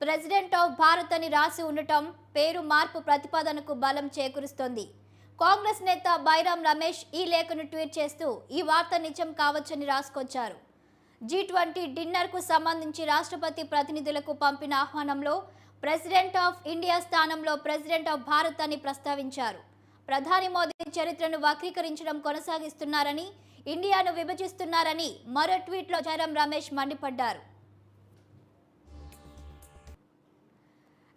President of Bharat అని రాసి ఉండటం పేరు మార్పు ప్రతిపాదనకు బలం చేకూరుస్తోంది. కాంగ్రెస్ నేత బైరాం రమేష్ ఈ లేఖను ట్వీట్ చేస్తూ ఈ వార్త నిజం కావచ్చని రాసుకొచ్చారు. G20 డిన్నర్కు సంబంధించి రాష్ట్రపతి ప్రతినిధులకు పంపిన ఆహ్వానంలో ప్రెసిడెంట్ ఆఫ్ ఇండియా స్థానంలో ప్రెసిడెంట్ ఆఫ్ భారత్ అని ప్రస్తావించారు. ప్రధాని మోదీ చరిత్రను వక్రీకరించడం కొనసాగిస్తున్నారని, ఇండియాను విభజిస్తున్నారని మరో ట్వీట్లో బైరాం రమేష్ మండిపడ్డారు.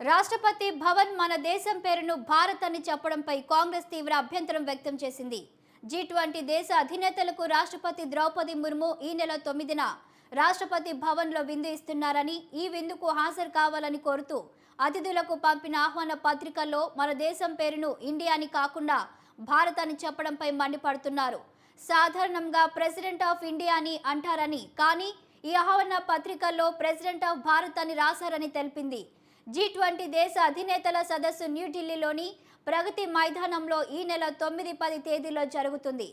రాష్ట్రపతి భవన్ మన దేశం పేరును భారత్ అని చెప్పడంపై కాంగ్రెస్ తీవ్ర అభ్యంతరం వ్యక్తం చేసింది. G20 దేశ అధినేతలకు రాష్ట్రపతి ద్రౌపది ముర్ము ఈ నెల 9న రాష్ట్రపతి భవన్లో విందు ఇస్తున్నారని, ఈ విందుకు హాజరు కావాలని కోరుతూ అతిథులకు పంపిన ఆహ్వాన పత్రికల్లో మన దేశం పేరును ఇండియా అని కాకుండా భారత్ అని చెప్పడంపై మండిపడుతున్నారు. సాధారణంగా ప్రెసిడెంట్ ఆఫ్ ఇండియా అని అంటారని, కానీ ఈ ఆహ్వాన పత్రికల్లో ప్రెసిడెంట్ ఆఫ్ భారత్ అని రాశారని తెలిపింది. G20 దేశ అధినేతల సదస్సు న్యూఢిల్లీలోని ప్రగతి మైదానంలో ఈ నెల 9-10 తేదీలో జరుగుతుంది.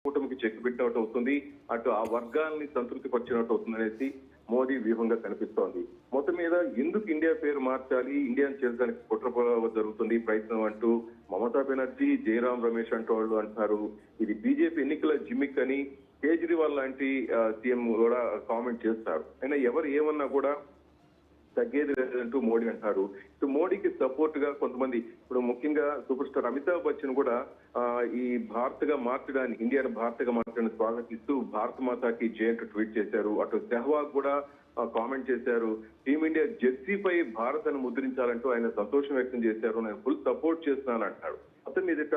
కూటమికి చెక్ పెట్టినట్టు అవుతుంది, అటు ఆ వర్గాల్ని సంతృప్తి పరిచినట్టు అవుతుంది అనేసి మోదీ వ్యూహంగా కనిపిస్తోంది. మొత్తం మీద ఎందుకు ఇండియా పేరు మార్చాలి, ఇండియాను చేర్చడానికి కుట్ర జరుగుతుంది ప్రయత్నం అంటూ మమతా బెనర్జీ, జయరాం రమేష్ అంటూ వాళ్ళు అంటున్నారు. ఇది బీజేపీ ఎన్నికల జిమ్మిక్ అని కేజ్రీవాల్ లాంటి సీఎం కూడా కామెంట్ చేస్తారు. అయినా ఎవరు ఏమన్నా కూడా తగ్గేది లేదంటూ మోడీ అంటారు. ఇటు మోడీకి సపోర్ట్ గా కొంతమంది, ఇప్పుడు ముఖ్యంగా సూపర్ స్టార్ అమితాబ్ బచ్చన్ కూడా ఈ భారత్ గా మార్చడానికి, ఇండియాను భారత్ గా మార్చడానికి స్వాగతిస్తూ భారత మాతాకి జై అంటూ ట్వీట్ చేశారు. అటు సెహ్వాగ్ కూడా కామెంట్ చేశారు. టీమిండియా జెర్సీపై భారత్ అని ముద్రించాలంటూ ఆయన సంతోషం వ్యక్తం చేశారు. నేను ఫుల్ సపోర్ట్ చేస్తున్నాను అంటాడు. మొత్తం మీదట